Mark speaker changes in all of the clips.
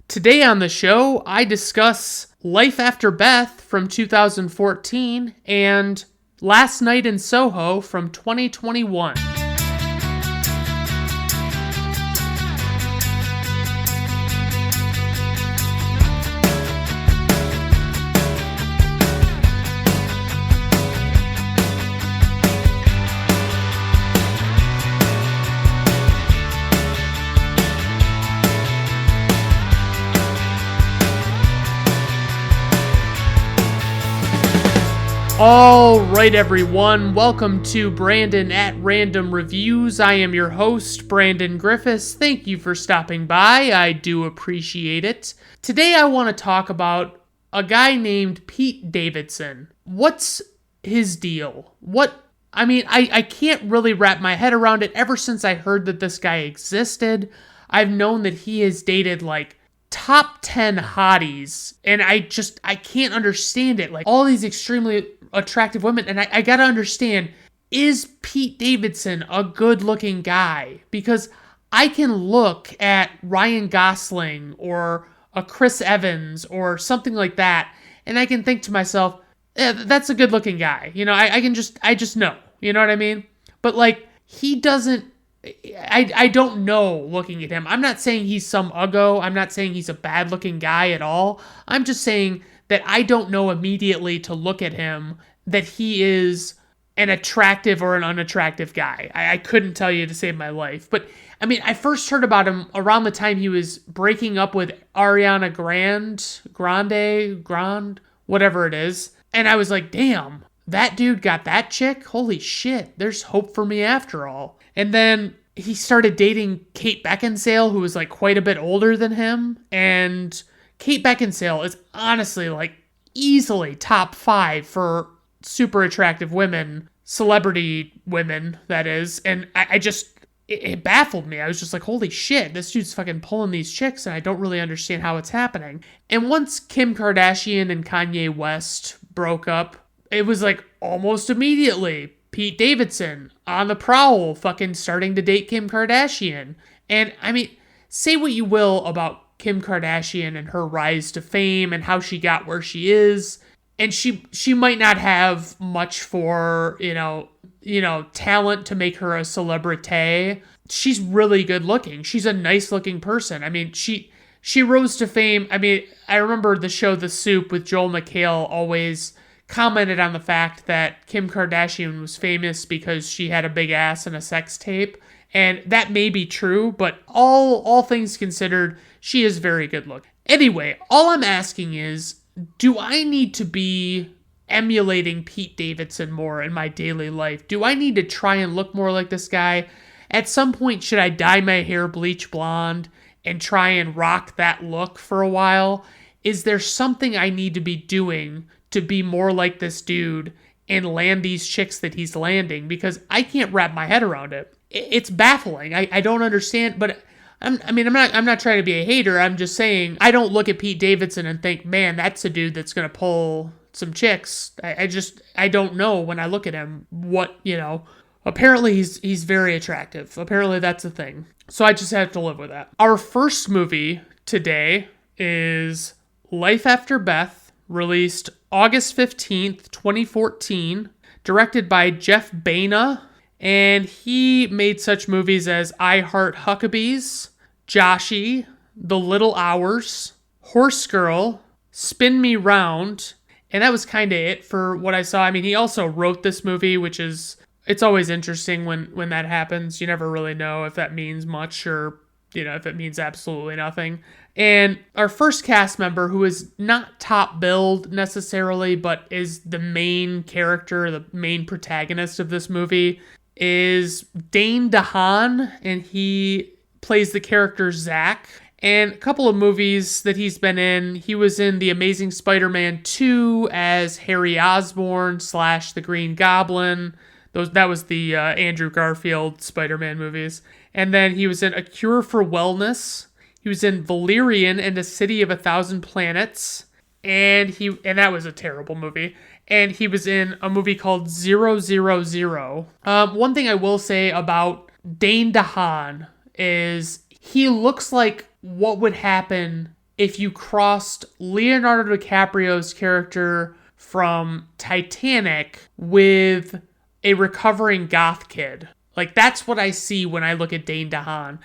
Speaker 1: Today on the show, I discuss Life After Beth from 2014 and Last Night in Soho from 2021. All right, everyone. Welcome to Brandon at Random Reviews. I am your host, Brandon Griffiths. Thank you for stopping by. I do appreciate it. Today, I want to talk about a guy named Pete Davidson. What's his deal? I can't really wrap my head around it. Ever since I heard that this guy existed, I've known that he has dated top 10 hotties, and I can't understand it. All these extremely attractive women, and I gotta understand, is Pete Davidson a good looking guy? Because I can look at Ryan Gosling or a Chris Evans or something like that, and I can think to myself, that's a good looking guy. I just know, you know what I mean? But he doesn't, I don't know looking at him. I'm not saying he's some uggo. I'm not saying he's a bad looking guy at all. I'm just saying that I don't know immediately to look at him that he is an attractive or an unattractive guy. I couldn't tell you to save my life. But, I first heard about him around the time he was breaking up with Ariana Grande, whatever it is. And I was like, damn, that dude got that chick? Holy shit, there's hope for me after all. And then he started dating Kate Beckinsale, who was quite a bit older than him. And Kate Beckinsale is honestly easily top 5 for super attractive women, celebrity women, that is. And it baffled me. I was just like, holy shit, this dude's fucking pulling these chicks, and I don't really understand how it's happening. And once Kim Kardashian and Kanye West broke up, it was almost immediately Pete Davidson on the prowl, fucking starting to date Kim Kardashian. And say what you will about Kim Kardashian and her rise to fame and how she got where she is. And she might not have much for, talent to make her a celebrity. She's really good looking. She's a nice looking person. She rose to fame. I remember the show The Soup with Joel McHale always commented on the fact that Kim Kardashian was famous because she had a big ass and a sex tape. And that may be true, but all things considered, she is very good looking. Anyway, all I'm asking is, do I need to be emulating Pete Davidson more in my daily life? Do I need to try and look more like this guy? At some point, should I dye my hair bleach blonde and try and rock that look for a while? Is there something I need to be doing to be more like this dude and land these chicks that he's landing? Because I can't wrap my head around it. It's baffling. I don't understand, but I'm not trying to be a hater. I'm just saying I don't look at Pete Davidson and think, man, that's a dude that's going to pull some chicks. I don't know when I look at him apparently he's very attractive. Apparently that's a thing. So I just have to live with that. Our first movie today is Life After Beth, released August 15th, 2014, directed by Jeff Baena, and he made such movies as I Heart Huckabees, Joshy, The Little Hours, Horse Girl, Spin Me Round, and that was kind of it for what I saw. He also wrote this movie, which is, it's always interesting when that happens. You never really know if that means much or, if it means absolutely nothing. And our first cast member, who is not top billed necessarily, but is the main character, the main protagonist of this movie, is Dane DeHaan, and he plays the character Zach. And a couple of movies that he's been in, he was in The Amazing Spider-Man 2 as Harry Osborn / the Green Goblin. That was the Andrew Garfield Spider-Man movies. And then he was in A Cure for Wellness. He was in Valerian and a City of a Thousand Planets. And that was a terrible movie. And he was in a movie called 000. One thing I will say about Dane DeHaan is he looks like what would happen if you crossed Leonardo DiCaprio's character from Titanic with a recovering goth kid. Like, that's what I see when I look at Dane DeHaan.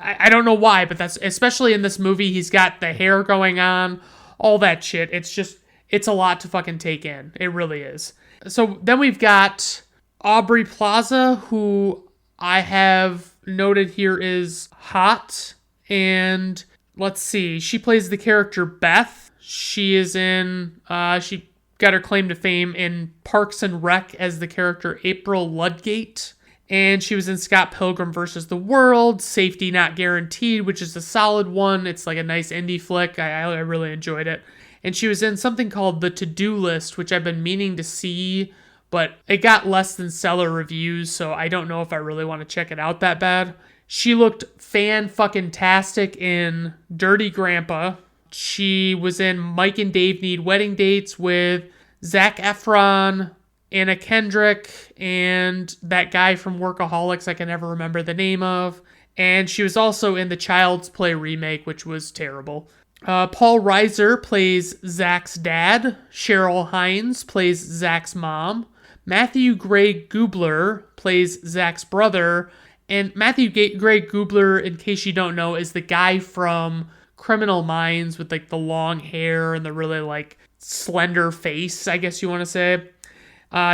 Speaker 1: I don't know why, but that's, especially in this movie, he's got the hair going on, all that shit. It's a lot to fucking take in. It really is. So then we've got Aubrey Plaza, who I have noted here is hot. And let's see, she plays the character Beth. She is she got her claim to fame in Parks and Rec as the character April Ludgate. And she was in Scott Pilgrim vs. the World, Safety Not Guaranteed, which is a solid one. It's like a nice indie flick. I really enjoyed it. And she was in something called The To-Do List, which I've been meaning to see, but it got less than stellar reviews, so I don't know if I really want to check it out that bad. She looked fan-fucking-tastic in Dirty Grandpa. She was in Mike and Dave Need Wedding Dates with Zac Efron, Anna Kendrick, and that guy from Workaholics I can never remember the name of. And she was also in the Child's Play remake, which was terrible. Paul Reiser plays Zach's dad. Cheryl Hines plays Zach's mom. Matthew Gray Gubler plays Zach's brother. And Matthew Gray Gubler, in case you don't know, is the guy from Criminal Minds with like the long hair and the really like slender face, I guess you want to say.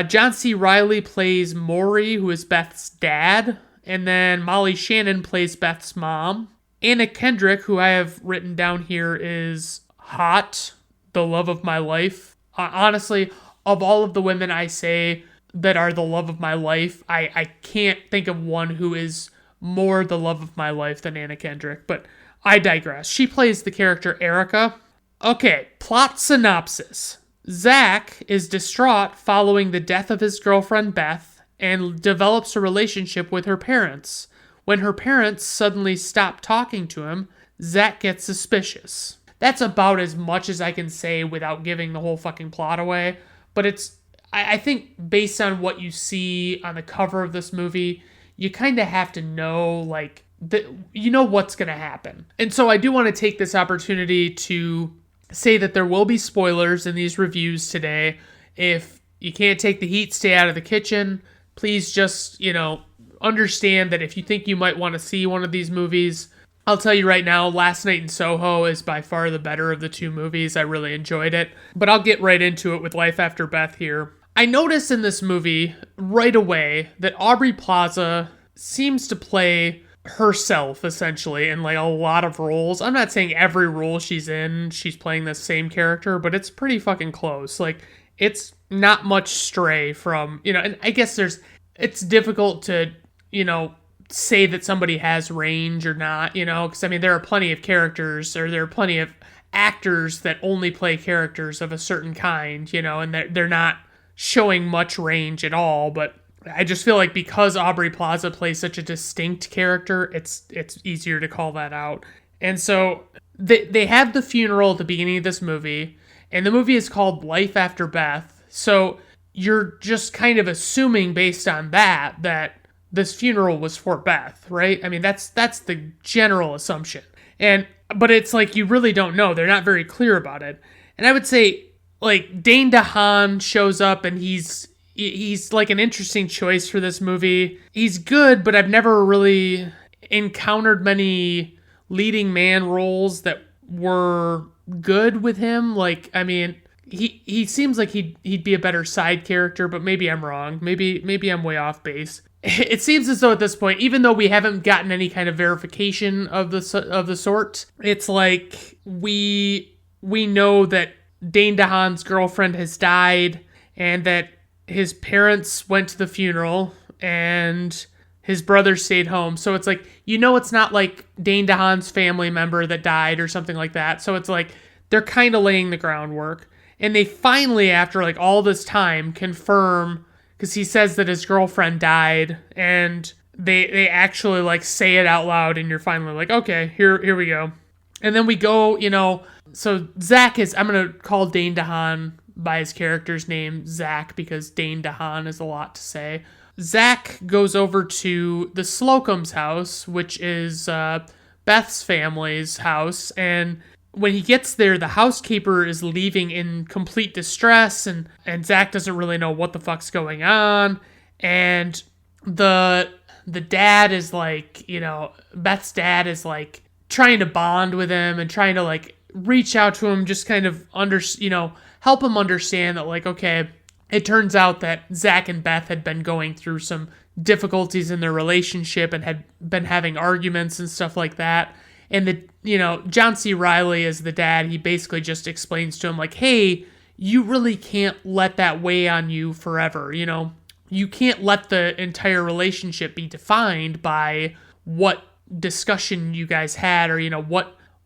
Speaker 1: John C. Reilly plays Maury, who is Beth's dad. And then Molly Shannon plays Beth's mom. Anna Kendrick, who I have written down here, is hot, the love of my life. Honestly, of all of the women I say that are the love of my life, I can't think of one who is more the love of my life than Anna Kendrick, but I digress. She plays the character Erica. Okay, plot synopsis. Zach is distraught following the death of his girlfriend Beth and develops a relationship with her parents. When her parents suddenly stop talking to him, Zach gets suspicious. That's about as much as I can say without giving the whole fucking plot away. But I think based on what you see on the cover of this movie, you kind of have to know, like, you know what's going to happen. And so I do want to take this opportunity to say that there will be spoilers in these reviews today. If you can't take the heat, stay out of the kitchen. Please just, understand that if you think you might want to see one of these movies, I'll tell you right now, Last Night in Soho is by far the better of the two movies. I really enjoyed it. But I'll get right into it with Life After Beth here. I noticed in this movie right away that Aubrey Plaza seems to play herself, essentially, in like a lot of roles. I'm not saying every role she's in, she's playing the same character, but it's pretty fucking close. Like, it's not much stray from, and I guess it's difficult to, say that somebody has range or not, because I mean, there are plenty of characters, or there are plenty of actors that only play characters of a certain kind, and they're not showing much range at all. But I just feel like because Aubrey Plaza plays such a distinct character, it's easier to call that out. And so they have the funeral at the beginning of this movie, and the movie is called Life After Beth. So you're just kind of assuming based on that this funeral was for Beth, right? I mean, that's the general assumption. But it's like, you really don't know. They're not very clear about it. And I would say, like, Dane DeHaan shows up, and he's like an interesting choice for this movie. He's good, but I've never really encountered many leading man roles that were good with him. Like, I mean, he seems like he'd be a better side character, but maybe I'm wrong. Maybe I'm way off base. It seems as though at this point, even though we haven't gotten any kind of verification of the sort, it's like we know that Dane DeHaan's girlfriend has died, and that his parents went to the funeral, and his brother stayed home. So it's like, it's not like Dane DeHaan's family member that died or something like that. So it's like they're kind of laying the groundwork. And they finally, after like all this time, confirm, because he says that his girlfriend died, and they actually like say it out loud, and you're finally like, okay, here we go. And then we go, so Zach I'm going to call Dane DeHaan by his character's name, Zach, because Dane DeHaan is a lot to say. Zach goes over to the Slocum's house, which is Beth's family's house. And when he gets there, the housekeeper is leaving in complete distress, and Zach doesn't really know what the fuck's going on. And the dad is like, Beth's dad is like trying to bond with him and trying to like reach out to him, just kind of help him understand that, like, okay, it turns out that Zach and Beth had been going through some difficulties in their relationship and had been having arguments and stuff like that. And John C. Reilly as the dad, he basically just explains to him like, hey, you really can't let that weigh on you forever. You can't let the entire relationship be defined by what discussion you guys had, or,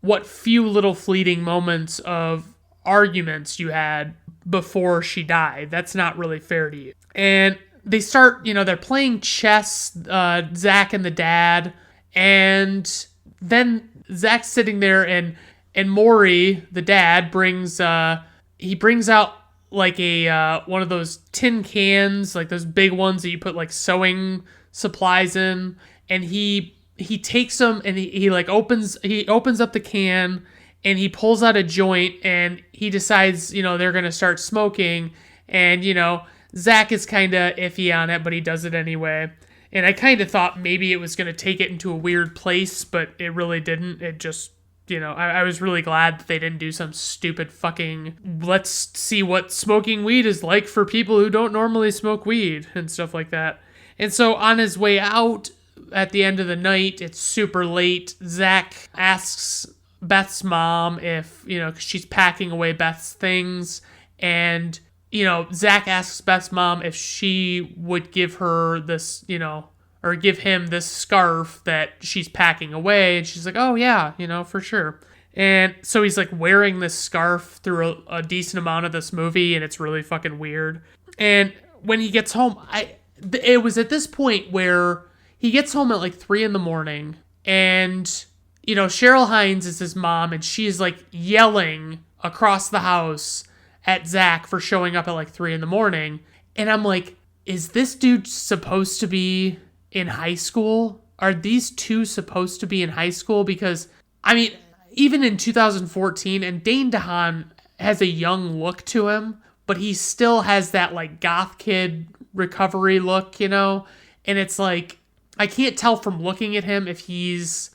Speaker 1: what few little fleeting moments of arguments you had before she died. That's not really fair to you. And they start, they're playing chess, Zach and the dad, and then Zach's sitting there, and Maury, the dad, brings out like a one of those tin cans, like those big ones that you put like sewing supplies in, and he takes them and he opens up the can, and he pulls out a joint, and he decides, they're going to start smoking, and Zach is kind of iffy on it, but he does it anyway. And I kind of thought maybe it was going to take it into a weird place, but it really didn't. It just, I was really glad that they didn't do some stupid fucking, let's see what smoking weed is like for people who don't normally smoke weed and stuff like that. And so on his way out at the end of the night, it's super late, Zach asks Beth's mom if, 'cause she's packing away Beth's things, and Zach asks Beth's mom if she would give her this, or give him this scarf that she's packing away. And she's like, oh yeah, for sure. And so he's like wearing this scarf through a decent amount of this movie, and it's really fucking weird. And when he gets home, it was at this point where he gets home at like 3 a.m, and, Cheryl Hines is his mom, and she's like yelling across the house at Zach for showing up at like 3 a.m. And I'm like, is this dude supposed to be in high school? Are these two supposed to be in high school? Because, even in 2014, and Dane DeHaan has a young look to him, but he still has that like goth kid recovery look, and it's like, I can't tell from looking at him if he's,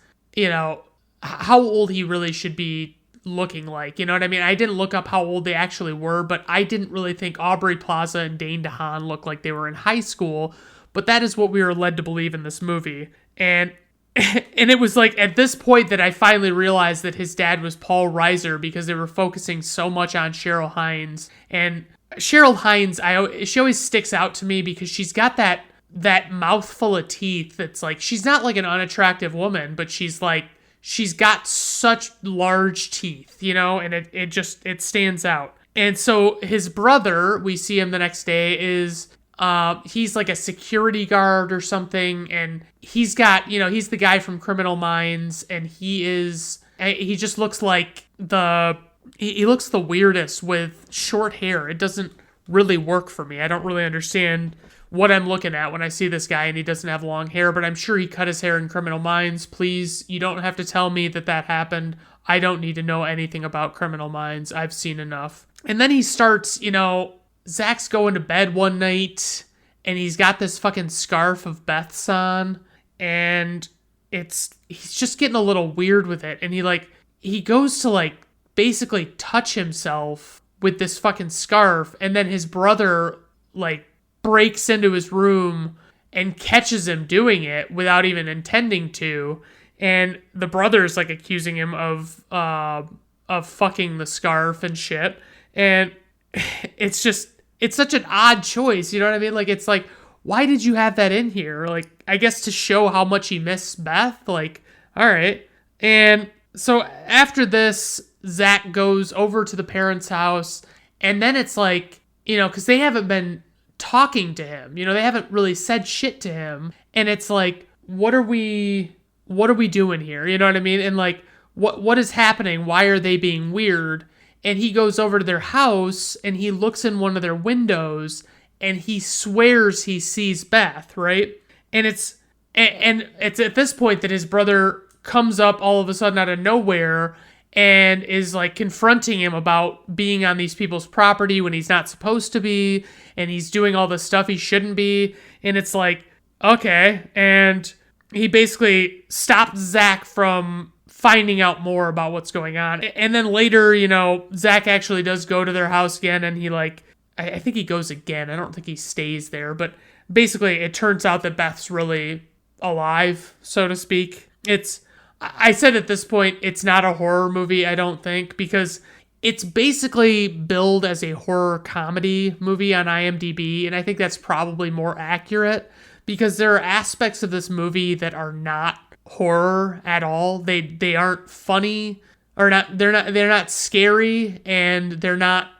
Speaker 1: how old he really should be looking like, you know what I mean? I didn't look up how old they actually were, but I didn't really think Aubrey Plaza and Dane DeHaan looked like they were in high school, but that is what we were led to believe in this movie. And it was like at this point that I finally realized that his dad was Paul Reiser, because they were focusing so much on Cheryl Hines. And Cheryl Hines, she always sticks out to me because she's got that mouthful of teeth that's like, she's not like an unattractive woman, but she's got such large teeth, and it stands out. And so his brother, we see him the next day, is he's like a security guard or something, and he's got, he's the guy from Criminal Minds, and he just looks like he looks the weirdest with short hair. It doesn't really work for me. I don't really understand what I'm looking at when I see this guy and he doesn't have long hair, but I'm sure he cut his hair in Criminal Minds. Please, you don't have to tell me that happened. I don't need to know anything about Criminal Minds. I've seen enough. And then he starts, Zach's going to bed one night and he's got this fucking scarf of Beth's on, and he's just getting a little weird with it. And he goes to basically touch himself with this fucking scarf, and then his brother breaks into his room and catches him doing it without even intending to, and the brother's accusing him of fucking the scarf and shit. And it's such an odd choice, you know what I mean? It's why did you have that in here? I guess to show how much he missed Beth. All right. And so after this, Zach goes over to the parents' house, and then it's because they haven't been talking to him, they haven't really said shit to him, and it's what are we doing here, you know what I mean? And what is happening? Why are they being weird? And he goes over to their house and he looks in one of their windows and he swears he sees Beth, right? And it's at this point that his brother comes up all of a sudden out of nowhere and is like confronting him about being on these people's property when he's not supposed to be, and he's doing all this stuff he shouldn't be. And it's like, okay. And he basically stopped Zach from finding out more about what's going on. And then later, Zach actually does go to their house again, and he I think he goes again. I don't think he stays there, but basically it turns out that Beth's really alive, so to speak. I said at this point, it's not a horror movie, I don't think, because it's basically billed as a horror comedy movie on IMDb, and I think that's probably more accurate, because there are aspects of this movie that are not horror at all. They aren't funny, or they're not scary, and they're not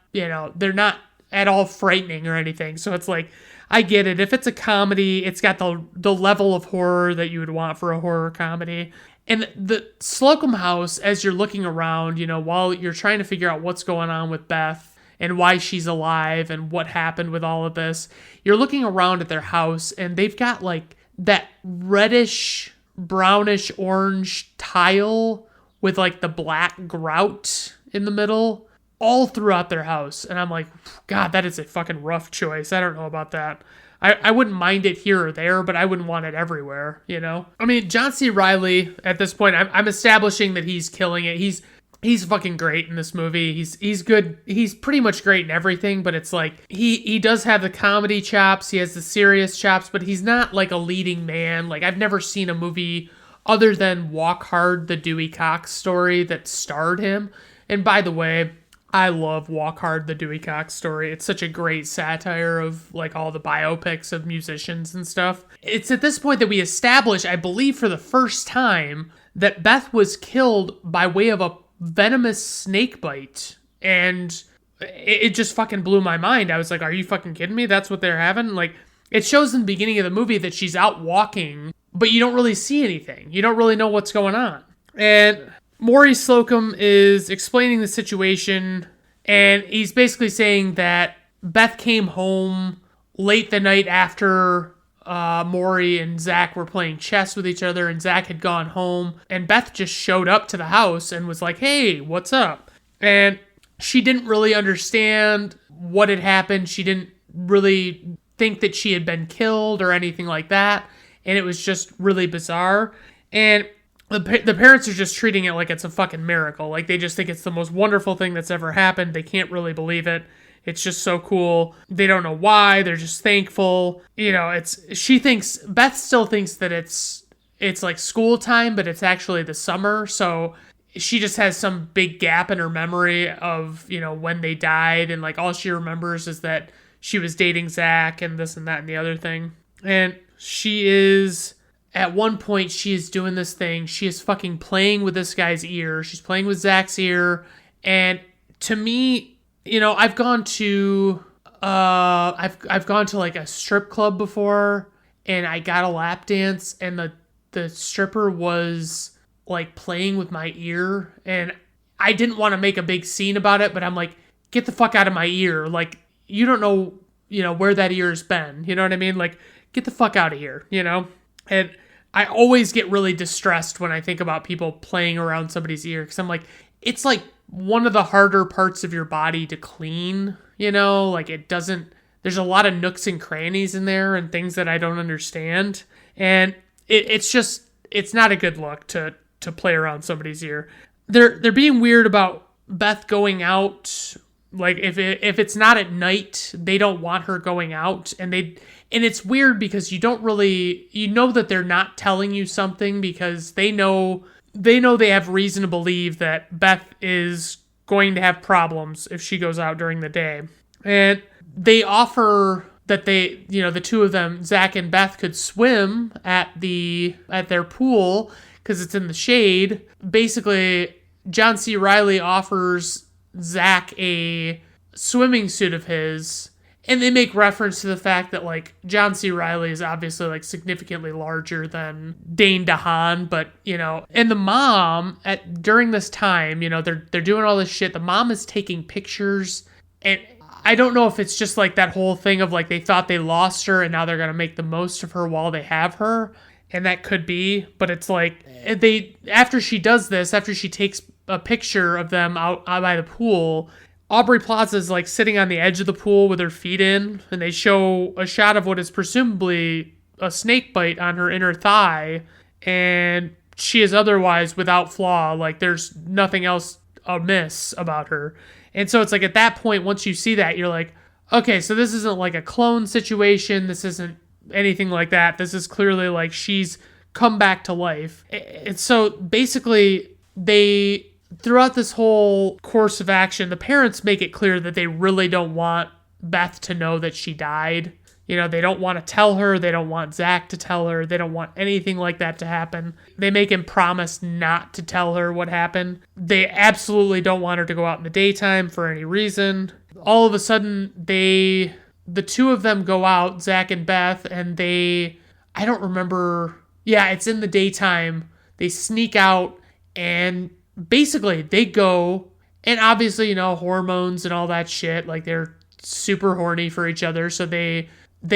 Speaker 1: at all frightening or anything. So it's like, I get it. If it's a comedy, it's got the level of horror that you would want for a horror comedy. And the Slocum house, as you're looking around, while you're trying to figure out what's going on with Beth and why she's alive and what happened with all of this, you're looking around at their house, and they've got like that reddish, brownish orange tile with like the black grout in the middle all throughout their house. And I'm like, God, that is a fucking rough choice. I don't know about that. I wouldn't mind it here or there, but I wouldn't want it everywhere, I mean, John C. Reilly, at this point, I'm establishing that he's killing it. He's fucking great in this movie. He's good. He's pretty much great in everything, but it's like, he does have the comedy chops, he has the serious chops, but he's not like a leading man. Like, I've never seen a movie other than Walk Hard, the Dewey Cox story, that starred him. And by the way, I love Walk Hard, the Dewey Cox story. It's such a great satire of like all the biopics of musicians and stuff. It's at this point that we establish, I believe for the first time, that Beth was killed by way of a venomous snake bite. And it just fucking blew my mind. I was like, are you fucking kidding me? That's what they're having? Like, it shows in the beginning of the movie that she's out walking, but you don't really see anything. You don't really know what's going on. And Maurice Slocum is explaining the situation, and he's basically saying that Beth came home late the night after Maury and Zach were playing chess with each other, and Zach had gone home, and Beth just showed up to the house and was like, hey, what's up? And she didn't really understand what had happened. She didn't really think that she had been killed or anything like that, and it was just really bizarre. And the parents are just treating it like it's a fucking miracle. Like, they just think it's the most wonderful thing that's ever happened. They can't really believe it. It's just so cool. They don't know why. They're just thankful. Beth still thinks that it's like school time, but it's actually the summer. So she just has some big gap in her memory of, when they died. And like, all she remembers is that she was dating Zach and this and that and the other thing. And at one point, she is doing this thing. She is fucking playing with this guy's ear. She's playing with Zach's ear. And to me, I've gone to like a strip club before, and I got a lap dance, and the stripper was like playing with my ear, and I didn't want to make a big scene about it, but I'm like, get the fuck out of my ear. Like, you don't know, where that ear's been. You know what I mean? Like, get the fuck out of here, And I always get really distressed when I think about people playing around somebody's ear, because I'm like, it's like one of the harder parts of your body to clean, like there's a lot of nooks and crannies in there and things that I don't understand. And it's not a good look to play around somebody's ear. They're being weird about Beth going out. Like, if it's not at night, they don't want her going out, and it's weird because you don't really, that they're not telling you something, because they know they have reason to believe that Beth is going to have problems if she goes out during the day. And they offer that the two of them, Zach and Beth, could swim at their pool because it's in the shade. Basically, John C. Reilly offers Zach a swimming suit of his, and they make reference to the fact that like John C. Reilly is obviously like significantly larger than Dane DeHaan, but and the mom during this time, they're doing all this shit. The mom is taking pictures, and I don't know if it's just like that whole thing of like they thought they lost her and now they're gonna make the most of her while they have her. and that could be, but it's like after she does this, after she takes a picture of them out by the pool, Aubrey Plaza's like sitting on the edge of the pool with her feet in, and they show a shot of what is presumably a snake bite on her inner thigh, and she is otherwise without flaw. Like, there's nothing else amiss about her. And so it's like, at that point, once you see that, you're like, okay, so this isn't like a clone situation. This isn't anything like that. This is clearly like she's come back to life. And so basically, throughout this whole course of action, the parents make it clear that they really don't want Beth to know that she died. You know, they don't want to tell her. They don't want Zach to tell her. They don't want anything like that to happen. They make him promise not to tell her what happened. They absolutely don't want her to go out in the daytime for any reason. All of a sudden, the two of them go out, Zach and Beth, and I don't remember. Yeah, it's in the daytime. They sneak out, and basically they go, and obviously, you know, hormones and all that shit, like they're super horny for each other, so they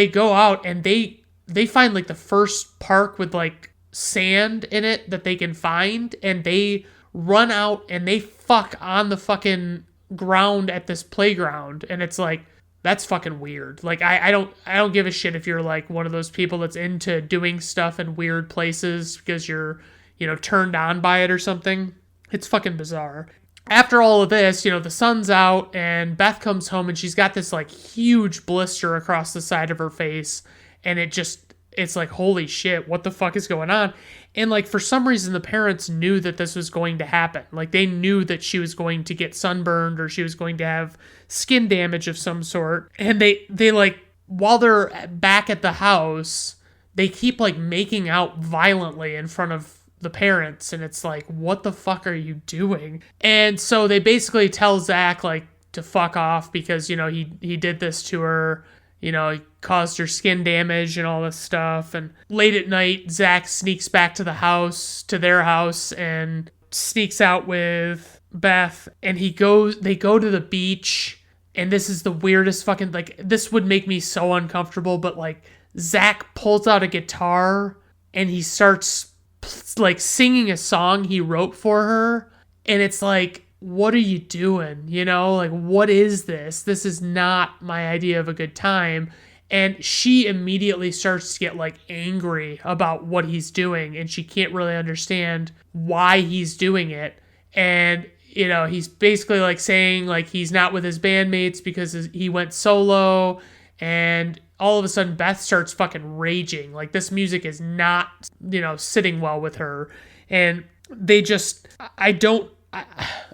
Speaker 1: go out and they find like the first park with like sand in it that they can find, and they run out and they fuck on the fucking ground at this playground. And it's like, that's fucking weird. Like, I don't give a shit if you're like one of those people that's into doing stuff in weird places because you're, you know, turned on by it or something. It's fucking bizarre. After all of this, you know, the sun's out and Beth comes home and she's got this like huge blister across the side of her face. And it's like, holy shit, what the fuck is going on? And like, for some reason, the parents knew that this was going to happen. Like, they knew that she was going to get sunburned or she was going to have skin damage of some sort. And they like, while they're back at the house, they keep like making out violently in front of the parents, and it's like, what the fuck are you doing? And so they basically tell Zach like to fuck off because, you know, he did this to her, you know, he caused her skin damage and all this stuff. And late at night, Zach sneaks back to their house, and sneaks out with Beth, and they go to the beach. And this is the weirdest fucking, like, this would make me so uncomfortable, but like, Zach pulls out a guitar and he starts like singing a song he wrote for her, and it's like, what are you doing? You know, like, what is this? This is not my idea of a good time. And she immediately starts to get like angry about what he's doing, and she can't really understand why he's doing it. And, you know, he's basically like saying like he's not with his bandmates because he went solo. And all of a sudden, Beth starts fucking raging. Like, this music is not, you know, sitting well with her. And they just,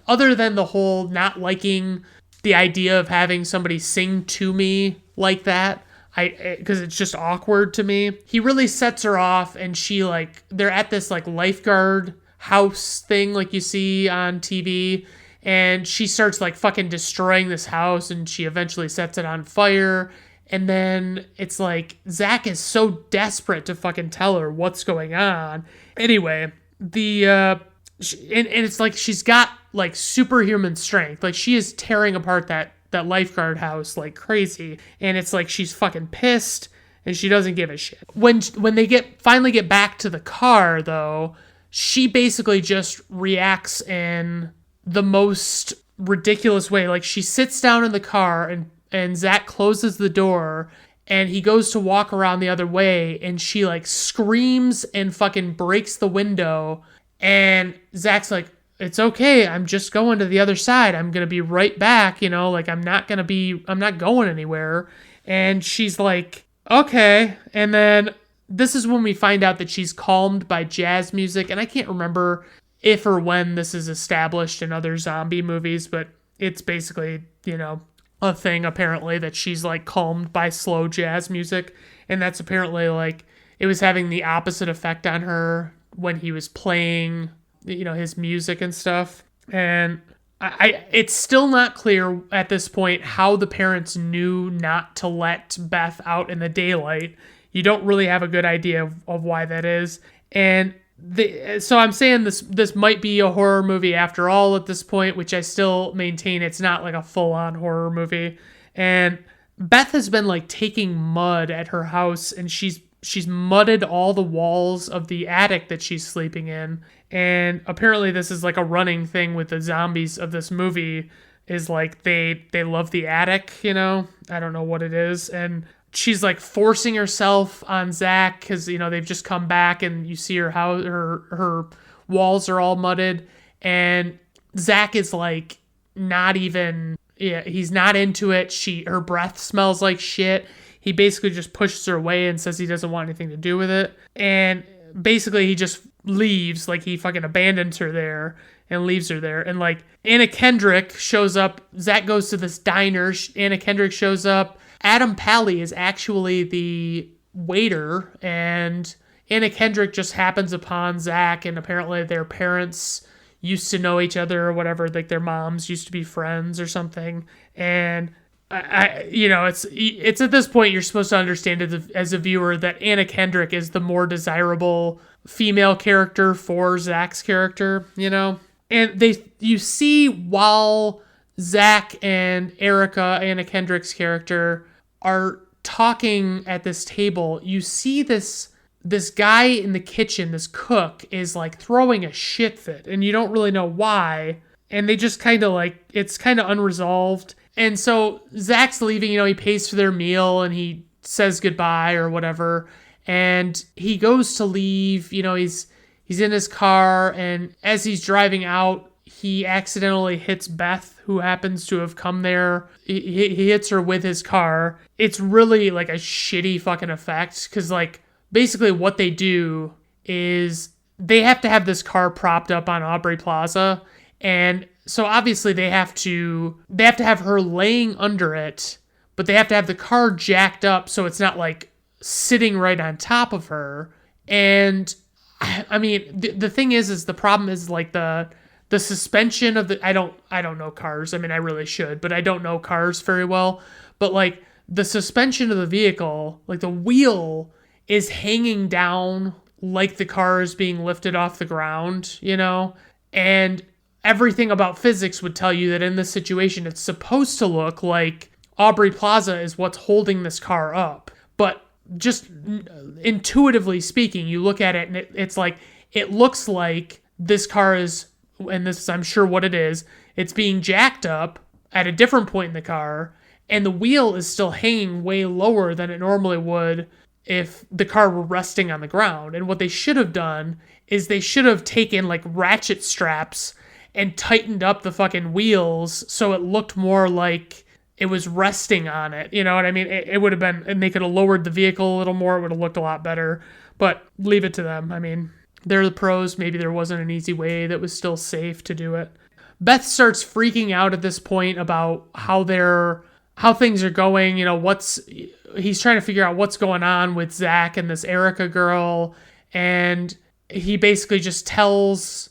Speaker 1: other than the whole not liking the idea of having somebody sing to me like that, because it's just awkward to me. He really sets her off, and she like, they're at this like lifeguard house thing like you see on TV. And she starts like fucking destroying this house, and she eventually sets it on fire. And then it's like, Zach is so desperate to fucking tell her what's going on. Anyway, and it's like she's got like superhuman strength. Like, she is tearing apart that lifeguard house like crazy. And it's like she's fucking pissed, and she doesn't give a shit. When they finally get back to the car, though, she basically just reacts in the most ridiculous way. Like, she sits down in the car, and Zach closes the door, and he goes to walk around the other way, and she like screams and fucking breaks the window. And Zach's like, it's okay, I'm just going to the other side. I'm going to be right back, you know, like, I'm not going anywhere. And she's like, okay. And then this is when we find out that she's calmed by jazz music. And I can't remember if or when this is established in other zombie movies, but it's basically, you know, a thing apparently that she's like calmed by slow jazz music. And that's apparently like, it was having the opposite effect on her when he was playing, you know, his music and stuff. And it's still not clear at this point how the parents knew not to let Beth out in the daylight. You don't really have a good idea of why that is. And so I'm saying this might be a horror movie after all at this point, which I still maintain it's not like a full-on horror movie. And Beth has been like taking mud at her house, and she's she's mudded all the walls of the attic that she's sleeping in. And apparently this is like a running thing with the zombies of this movie, is like they love the attic, you know? I don't know what it is. And she's like forcing herself on Zach because, you know, they've just come back and you see her how her walls are all mudded. And Zach is like not even, yeah, he's not into it. Her breath smells like shit. He basically just pushes her away and says he doesn't want anything to do with it. And basically he just leaves, like he fucking abandons her there and leaves her there. And like Anna Kendrick shows up. Zach goes to this diner. Anna Kendrick shows up. Adam Pally is actually the waiter, and Anna Kendrick just happens upon Zach, and apparently their parents used to know each other or whatever, like their moms used to be friends or something. And I you know, it's at this point you're supposed to understand as a viewer that Anna Kendrick is the more desirable female character for Zach's character, you know? And you see while Zach and Erica, Anna Kendrick's character, are talking at this table, you see this guy in the kitchen, this cook, is like throwing a shit fit, and you don't really know why. And they just kind of like, it's kind of unresolved. And so Zach's leaving, you know, he pays for their meal and he says goodbye or whatever. And he goes to leave, you know, he's in his car, and as he's driving out, he accidentally hits Beth, who happens to have come there. He hits her with his car. It's really like a shitty fucking effect, because like basically what they do is they have to have this car propped up on Aubrey Plaza, and so obviously they have to have her laying under it, but they have to have the car jacked up so it's not like sitting right on top of her. And I mean, the thing is the problem is like the suspension of the, I don't know cars. I mean, I really should, but I don't know cars very well. But like the suspension of the vehicle, like the wheel is hanging down like the car is being lifted off the ground, you know? And everything about physics would tell you that in this situation, it's supposed to look like Aubrey Plaza is what's holding this car up. But just intuitively speaking, you look at it and it's like, it looks like this car is, and this is, I'm sure what it is, it's being jacked up at a different point in the car, and the wheel is still hanging way lower than it normally would if the car were resting on the ground. And what they should have done is they should have taken like ratchet straps and tightened up the fucking wheels so it looked more like it was resting on it. You know what I mean? It would have been, and they could have lowered the vehicle a little more. It would have looked a lot better, but leave it to them. I mean, they're the pros. Maybe there wasn't an easy way that was still safe to do it. Beth starts freaking out at this point about how things are going. You know, he's trying to figure out what's going on with Zach and this Erica girl. And he basically just tells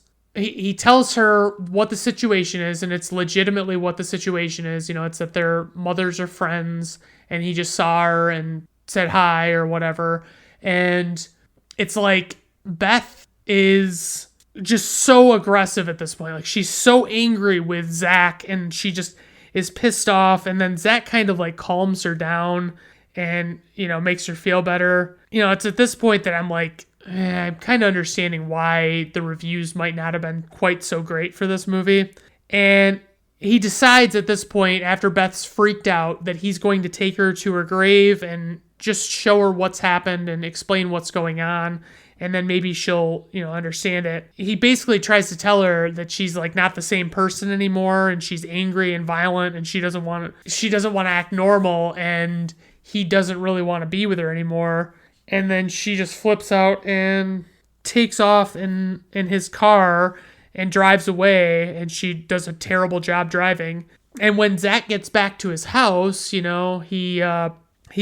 Speaker 1: her what the situation is, and it's legitimately what the situation is. You know, it's that their mothers are friends, and he just saw her and said hi or whatever. And it's like Beth is just so aggressive at this point. Like, she's so angry with Zach, and she just is pissed off. And then Zach kind of like calms her down and, you know, makes her feel better. You know, it's at this point that I'm like, I'm kind of understanding why the reviews might not have been quite so great for this movie. And he decides at this point, after Beth's freaked out, that he's going to take her to her grave and just show her what's happened and explain what's going on. And then maybe she'll, you know, understand it. He basically tries to tell her that she's like not the same person anymore, and she's angry and violent, and she doesn't want to act normal, and he doesn't really want to be with her anymore. And then she just flips out and takes off in his car and drives away, and she does a terrible job driving. And when Zach gets back to his house, you know, he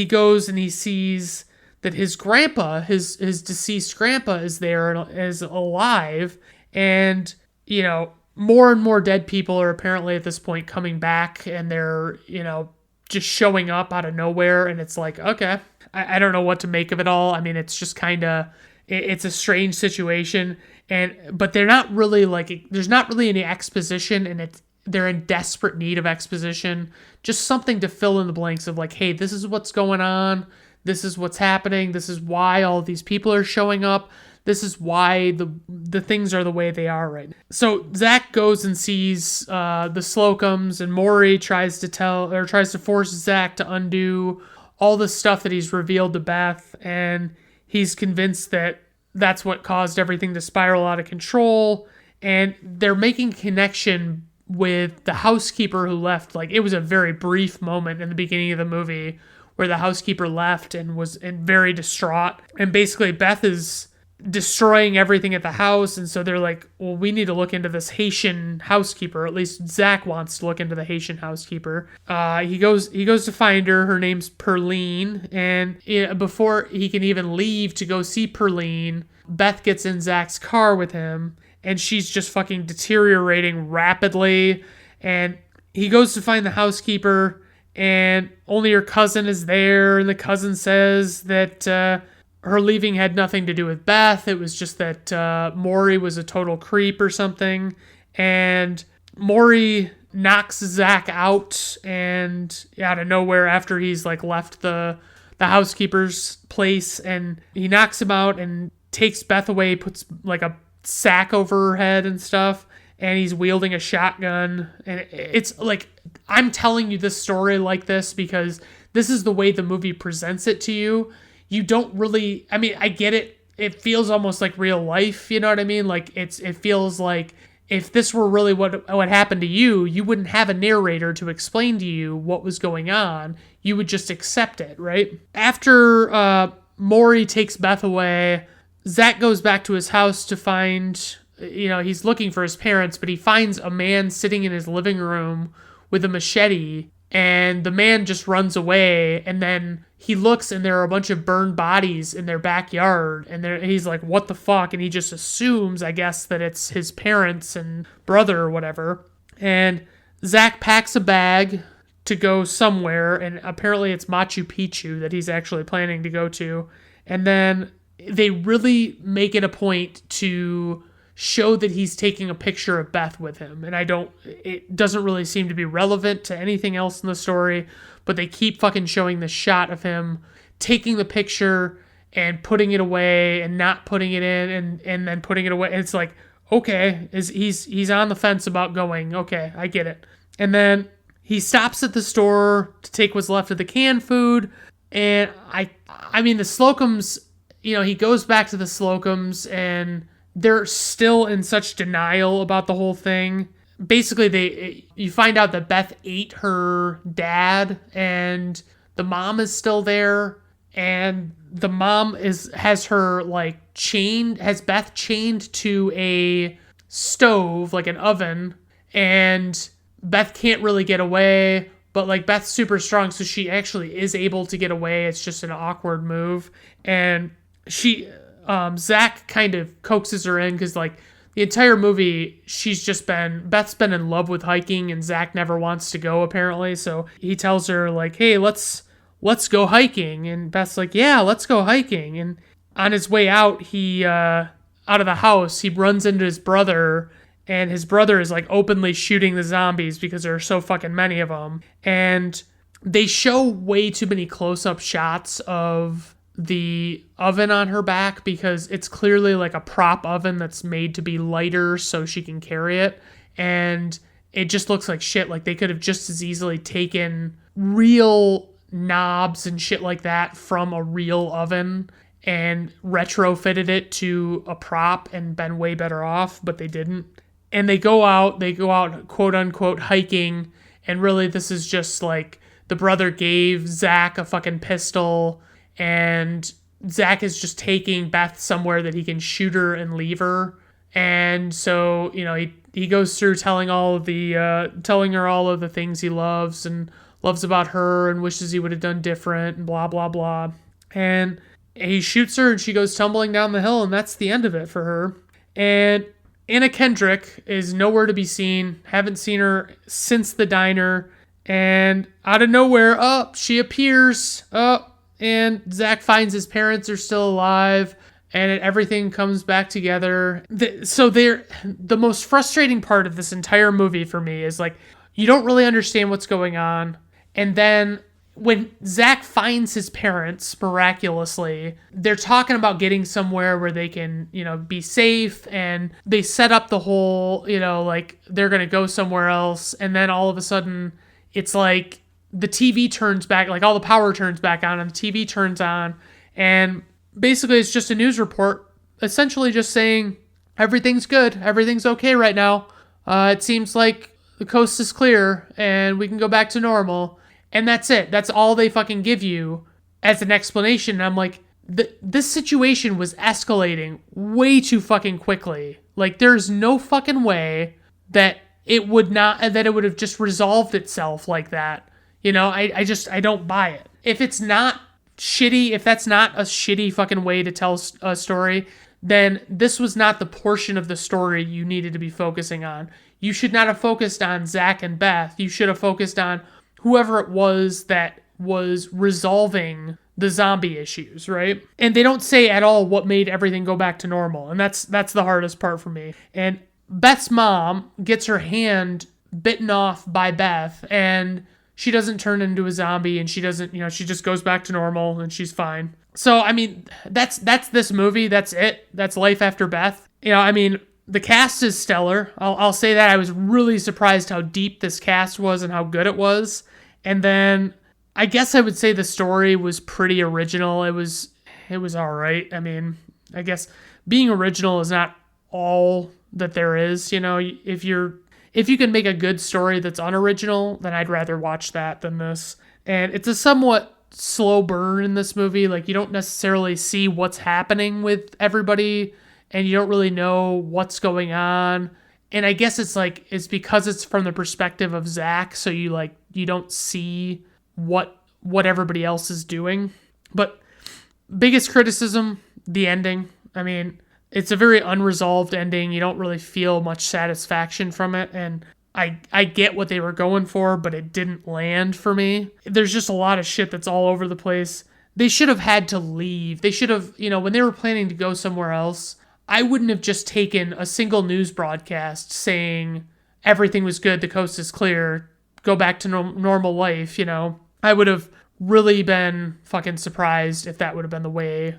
Speaker 1: goes and he sees that his grandpa, his deceased grandpa, is there and is alive. And, you know, more and more dead people are apparently at this point coming back, and they're, you know, just showing up out of nowhere. And it's like, okay, I don't know what to make of it all. I mean, it's just kind of, it's a strange situation. But they're not really like, there's not really any exposition, and they're in desperate need of exposition. Just something to fill in the blanks of like, hey, this is what's going on. this is what's happening. This is why all these people are showing up. This is why the things are the way they are right now. So Zach goes and sees the Slocums, and Maury tries to force Zach to undo all the stuff that he's revealed to Beth, and he's convinced that that's what caused everything to spiral out of control. And they're making a connection with the housekeeper who left. Like, it was a very brief moment in the beginning of the movie where the housekeeper left and was very distraught. And basically Beth is destroying everything at the house, and so they're like, well, we need to look into this Haitian housekeeper. At least Zach wants to look into the Haitian housekeeper. He goes to find her. Her name's Perline, and before he can even leave to go see Perline, Beth gets in Zach's car with him, and she's just fucking deteriorating rapidly. And he goes to find the housekeeper, and only her cousin is there, and the cousin says that her leaving had nothing to do with Beth. It was just that Maury was a total creep or something. And Maury knocks Zach out, and out of nowhere, after he's like left the housekeeper's place, and he knocks him out and takes Beth away, puts like a sack over her head and stuff, and he's wielding a shotgun. And it's like, I'm telling you this story like this because this is the way the movie presents it to you. You don't really, I mean, I get it. It feels almost like real life. You know what I mean? Like it feels like if this were really what happened to you, you wouldn't have a narrator to explain to you what was going on. You would just accept it, right? After Maury takes Beth away, Zach goes back to his house to find, he's looking for his parents, but he finds a man sitting in his living room with a machete, and the man just runs away, and then he looks and there are a bunch of burned bodies in their backyard, and he's like, what the fuck? And he just assumes, I guess, that it's his parents and brother or whatever. And Zach packs a bag to go somewhere, and apparently it's Machu Picchu that he's actually planning to go to. And then they really make it a point to show that he's taking a picture of Beth with him. And it doesn't really seem to be relevant to anything else in the story, but they keep fucking showing the shot of him taking the picture and putting it away and not putting it in and then putting it away. And it's like, okay, he's on the fence about going. Okay, I get it. And then he stops at the store to take what's left of the canned food. And I mean, the Slocums, he goes back to the Slocums, and they're still in such denial about the whole thing. Basically, you find out that Beth ate her dad, and the mom is still there, and the mom has Beth chained to a stove, like an oven, and Beth can't really get away, but like Beth's super strong, so she actually is able to get away. It's just an awkward move, and Zach kind of coaxes her in because like the entire movie, Beth's been in love with hiking, and Zach never wants to go apparently. So he tells her like, hey, let's go hiking. And Beth's like, yeah, let's go hiking. And on his way out, out of the house, he runs into his brother, and his brother is like openly shooting the zombies because there are so fucking many of them. And they show way too many close-up shots of the oven on her back because it's clearly like a prop oven that's made to be lighter so she can carry it, and it just looks like shit. Like they could have just as easily taken real knobs and shit like that from a real oven and retrofitted it to a prop and been way better off, but they didn't. And they go out quote unquote hiking, and really this is just like the brother gave Zach a fucking pistol, and Zach is just taking Beth somewhere that he can shoot her and leave her. And so, he goes through telling her all of the things he loves and loves about her and wishes he would have done different and blah, blah, blah. And he shoots her and she goes tumbling down the hill, and that's the end of it for her. And Anna Kendrick is nowhere to be seen. Haven't seen her since the diner. And out of nowhere, she appears. And Zach finds his parents are still alive, and everything comes back together. The most frustrating part of this entire movie for me is like, you don't really understand what's going on. And then when Zach finds his parents miraculously, they're talking about getting somewhere where they can, be safe, and they set up the whole, like they're going to go somewhere else. And then all of a sudden it's like the TV turns back, like all the power turns back on and the TV turns on. And basically it's just a news report essentially just saying everything's good. Everything's okay right now. It seems like the coast is clear and we can go back to normal. And that's it. That's all they fucking give you as an explanation. And I'm like, this situation was escalating way too fucking quickly. Like, there's no fucking way that it would have just resolved itself like that. I don't buy it. If it's not shitty, if that's not a shitty fucking way to tell a story, then this was not the portion of the story you needed to be focusing on. You should not have focused on Zach and Beth. You should have focused on whoever it was that was resolving the zombie issues, right? And they don't say at all what made everything go back to normal. And that's the hardest part for me. And Beth's mom gets her hand bitten off by Beth, and she doesn't turn into a zombie, and she doesn't, she just goes back to normal and she's fine. So, I mean, that's this movie. That's it. That's Life After Beth. The cast is stellar. I'll say that. I was really surprised how deep this cast was and how good it was. And then I guess I would say the story was pretty original. It was all right. I guess being original is not all that there is. If you can make a good story that's unoriginal, then I'd rather watch that than this. And it's a somewhat slow burn in this movie. Like, you don't necessarily see what's happening with everybody, and you don't really know what's going on. And I guess it's because it's from the perspective of Zach, so you don't see what everybody else is doing. But biggest criticism, the ending. It's a very unresolved ending. You don't really feel much satisfaction from it, and I get what they were going for, but it didn't land for me. There's just a lot of shit that's all over the place. They should have had to leave. They should have, when they were planning to go somewhere else, I wouldn't have just taken a single news broadcast saying everything was good, the coast is clear, go back to normal life, I would have really been fucking surprised if that would have been the way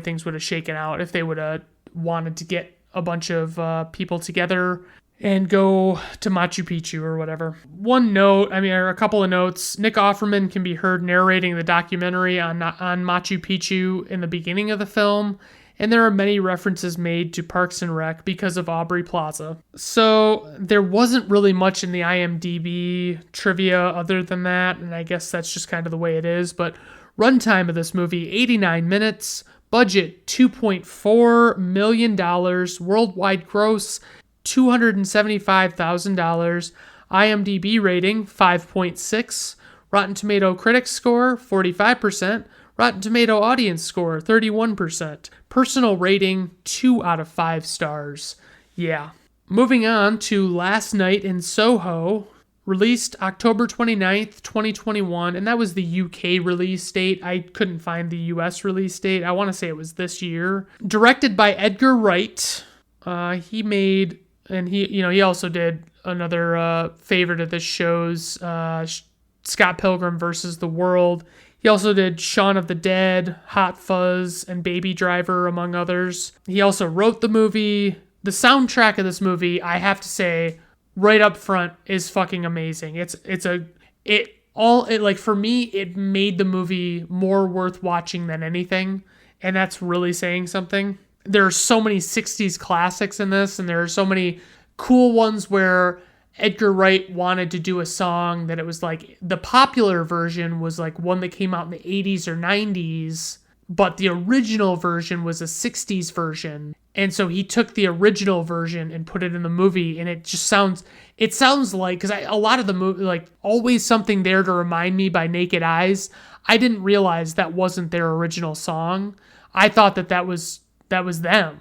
Speaker 1: things would have shaken out, if they would have wanted to get a bunch of people together and go to Machu Picchu or whatever. One note, or a couple of notes, Nick Offerman can be heard narrating the documentary on Machu Picchu in the beginning of the film, and there are many references made to Parks and Rec because of Aubrey Plaza. So there wasn't really much in the IMDb trivia other than that, and I guess that's just kind of the way it is. But runtime of this movie, 89 minutes, budget $2.4 million, worldwide gross $275,000, IMDb rating 5.6, Rotten Tomato critics score 45%, Rotten Tomato audience score 31%, personal rating 2 out of 5 stars. Yeah. Moving on to Last Night in Soho, released October 29th, 2021, and that was the UK release date. I couldn't find the US release date. I want to say it was this year. Directed by Edgar Wright. He made, and he also did another favorite of this show's Scott Pilgrim versus the World. He also did Shaun of the Dead, Hot Fuzz, and Baby Driver, among others. He also wrote the movie. The soundtrack of this movie, I have to say, right up front, is fucking amazing. For me, it made the movie more worth watching than anything, and that's really saying something. There are so many 60s classics in this, and there are so many cool ones where Edgar Wright wanted to do a song that it was like, the popular version was like one that came out in the 80s or 90s, but the original version was a 60s version. And so he took the original version and put it in the movie, and it sounds like, because a lot of the movie, like Always Something There to Remind Me by Naked Eyes, I didn't realize that wasn't their original song. I thought that was them,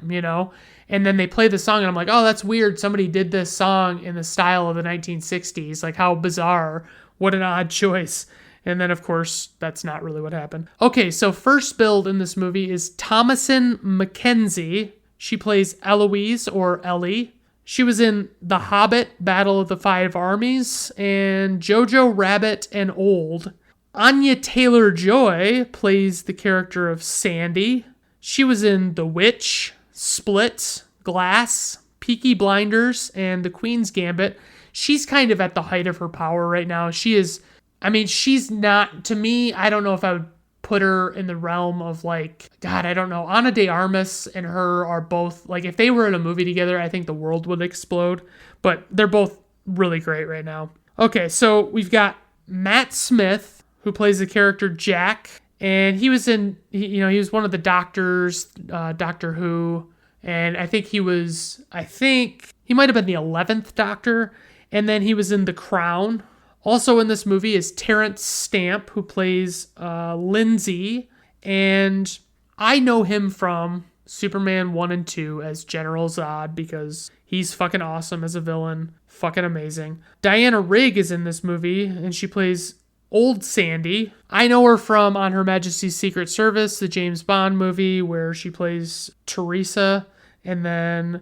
Speaker 1: And then they play the song, and I'm like, oh, that's weird. Somebody did this song in the style of the 1960s. Like, how bizarre. What an odd choice. And then, of course, that's not really what happened. Okay, so first build in this movie is Thomasin McKenzie. She plays Eloise, or Ellie. She was in The Hobbit, Battle of the Five Armies, and Jojo Rabbit and Old. Anya Taylor-Joy plays the character of Sandy. She was in The Witch, Split, Glass, Peaky Blinders, and The Queen's Gambit. She's kind of at the height of her power right now. She's not, to me, I don't know if I would put her in the realm of like, God, I don't know. Ana de Armas and her are both, like, if they were in a movie together, I think the world would explode. But they're both really great right now. Okay, so we've got Matt Smith, who plays the character Jack. And he was he was one of the doctors, Doctor Who. And I think he might have been the 11th Doctor. And then he was in The Crown. Also in this movie is Terrence Stamp, who plays Lindsay. And I know him from Superman 1 and 2 as General Zod because he's fucking awesome as a villain. Fucking amazing. Diana Rigg is in this movie, and she plays Old Sandy. I know her from On Her Majesty's Secret Service, the James Bond movie, where she plays Teresa. And then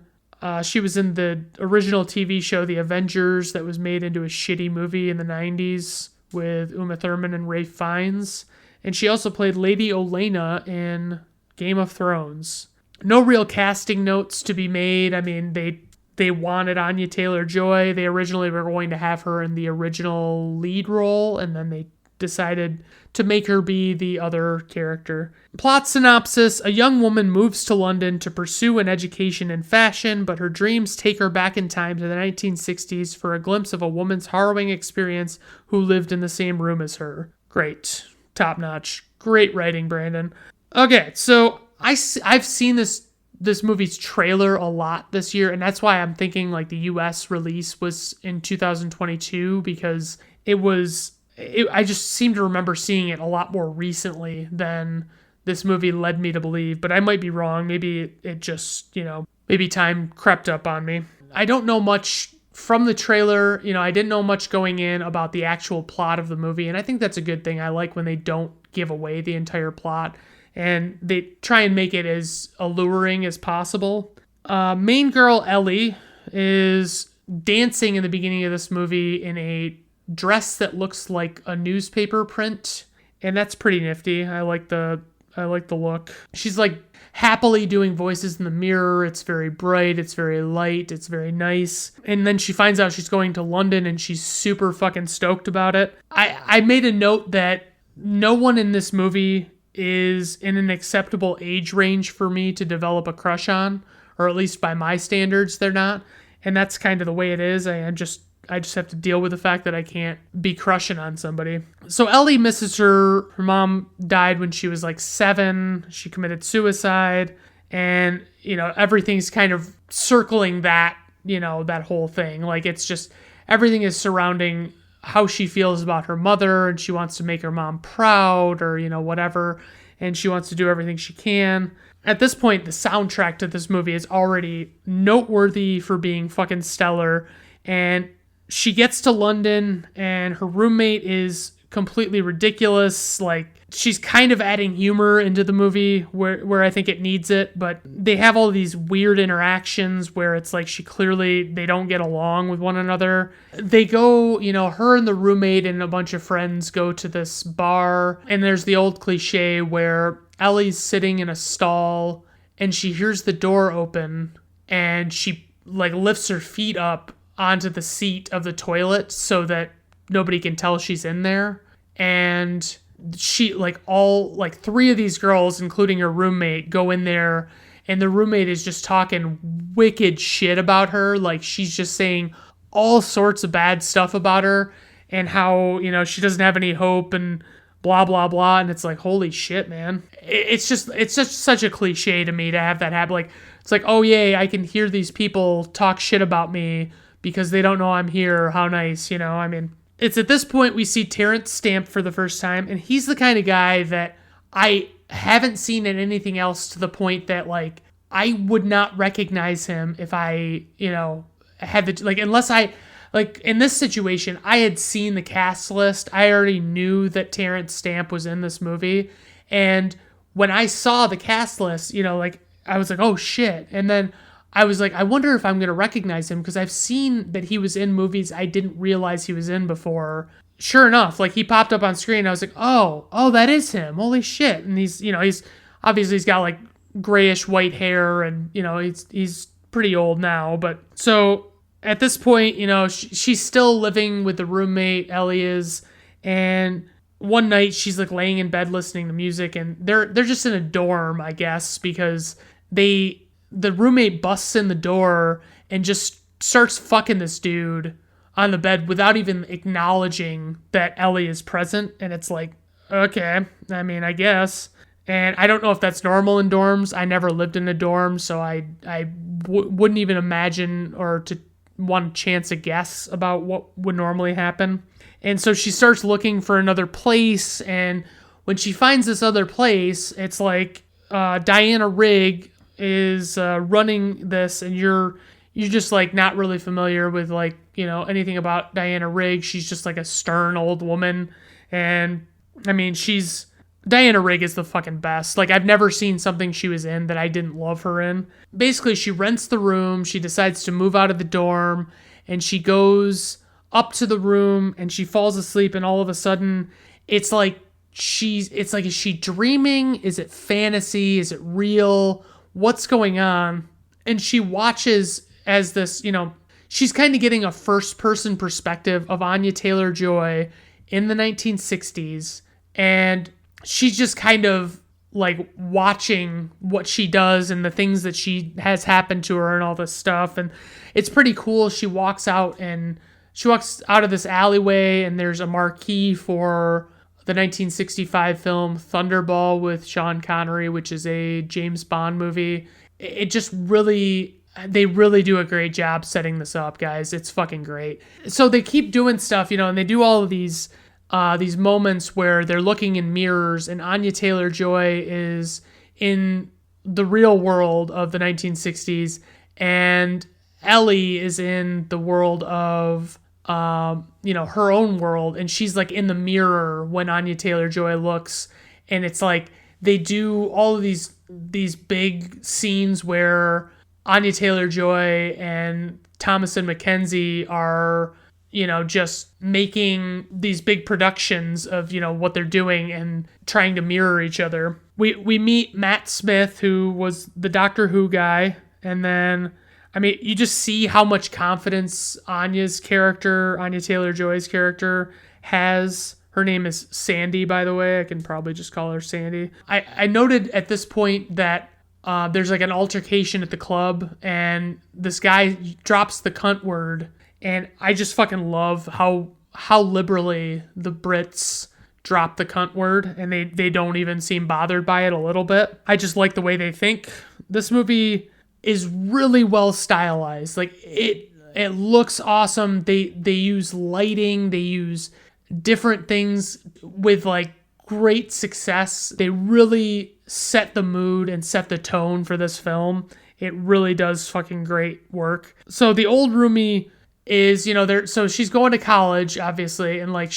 Speaker 1: she was in the original TV show The Avengers that was made into a shitty movie in the 90s with Uma Thurman and Ralph Fiennes. And she also played Lady Olenna in Game of Thrones. No real casting notes to be made. I mean, they wanted Anya Taylor-Joy. They originally were going to have her in the original lead role, and then they decided to make her be the other character. Plot synopsis: a young woman moves to London to pursue an education in fashion, but her dreams take her back in time to the 1960s for a glimpse of a woman's harrowing experience who lived in the same room as her. Great. Top notch. Great writing, Brandon. Okay, so I've seen this movie's trailer a lot this year, and that's why I'm thinking like the US release was in 2022, because I just seem to remember seeing it a lot more recently than this movie led me to believe, but I might be wrong. Maybe it just, maybe time crept up on me. I don't know much from the trailer. I didn't know much going in about the actual plot of the movie, and I think that's a good thing. I like when they don't give away the entire plot, and they try and make it as alluring as possible. Main girl Ellie is dancing in the beginning of this movie in a dress that looks like a newspaper print, and that's pretty nifty. I like the look. She's like happily doing voices in the mirror. It's very bright, it's very light, it's very nice. And then she finds out she's going to London, and she's super fucking stoked about it. I made a note that no one in this movie is in an acceptable age range for me to develop a crush on, or at least by my standards, they're not. And that's kind of the way it is. I just have to deal with the fact that I can't be crushing on somebody. So Ellie misses her mom died when she was like 7. She committed suicide, and everything's kind of circling that, that whole thing. Like, it's just everything is surrounding how she feels about her mother, and she wants to make her mom proud, or whatever, and she wants to do everything she can. At this point, the soundtrack to this movie is already noteworthy for being fucking stellar, and she gets to London, and her roommate is completely ridiculous. Like, she's kind of adding humor into the movie where I think it needs it, but they have all these weird interactions where it's like they don't get along with one another. They go, her and the roommate and a bunch of friends go to this bar, and there's the old cliche where Ellie's sitting in a stall, and she hears the door open, and she like lifts her feet up onto the seat of the toilet so that nobody can tell she's in there. And she, all 3 of these girls, including her roommate, go in there, and the roommate is just talking wicked shit about her. Like, she's just saying all sorts of bad stuff about her, and how, she doesn't have any hope, and blah, blah, blah. And it's like, holy shit, man. It's just such a cliche to me to have that happen. Like, it's like, oh yeah, I can hear these people talk shit about me because they don't know I'm here. How nice, I mean, it's at this point we see Terrence Stamp for the first time, and he's the kind of guy that I haven't seen in anything else, to the point that, like, I would not recognize him if I, had the, unless I, in this situation, I had seen the cast list. I already knew that Terrence Stamp was in this movie, and when I saw the cast list, I was like, oh shit, and then I was like, I wonder if I'm going to recognize him, because I've seen that he was in movies I didn't realize he was in before. sure enough, like he popped up on screen. I was like, oh, that is him. Holy shit. And he's obviously he's got like grayish white hair, and he's pretty old now. But so at this point, she's still living with the roommate, Ellie is, and one night she's like laying in bed listening to music, and they're just in a dorm, I guess, because the roommate busts in the door and just starts fucking this dude on the bed without even acknowledging that Ellie is present. And it's like, okay, I mean, I guess. And I don't know if that's normal in dorms. I never lived in a dorm, so I wouldn't even imagine or to want to chance a guess about what would normally happen. And so she starts looking for another place, and when she finds this other place, it's like Diana Rigg is running this, and you're just like not really familiar with like anything about Diana Rigg. She's just like a stern old woman, and I mean Diana Rigg is the fucking best. Like, I've never seen something she was in that I didn't love her in. Basically, she rents the room, she decides to move out of the dorm, and she goes up to the room and she falls asleep, and all of a sudden it's like is she dreaming? Is it fantasy? Is it real? What's going on? And she watches as this, she's kind of getting a first person perspective of Anya Taylor-Joy in the 1960s, and she's just kind of like watching what she does and the things that she has happened to her and all this stuff. And it's pretty cool. She walks out of this alleyway, and there's a marquee for the 1965 film Thunderball with Sean Connery, which is a James Bond movie. It just they really do a great job setting this up, guys. It's fucking great. So they keep doing stuff, and they do all of these moments where they're looking in mirrors, and Anya Taylor-Joy is in the real world of the 1960s, and Ellie is in the world of her own world, and she's like in the mirror when Anya Taylor-Joy looks. And it's like they do all of these big scenes where Anya Taylor-Joy and Thomasin McKenzie are just making these big productions of, what they're doing and trying to mirror each other. We meet Matt Smith, who was the Doctor Who guy. And then, I mean, you just see how much confidence Anya Taylor-Joy's character has. Her name is Sandy, by the way. I can probably just call her Sandy. I noted at this point that there's like an altercation at the club, and this guy drops the cunt word. And I just fucking love how liberally the Brits drop the cunt word, and they don't even seem bothered by it a little bit. I just like the way they think. This movie is really well stylized. Like, it looks awesome. They use lighting, they use different things with like great success. They really set the mood and set the tone for this film. It really does fucking great work. So the old roomie is, so she's going to college, obviously, and like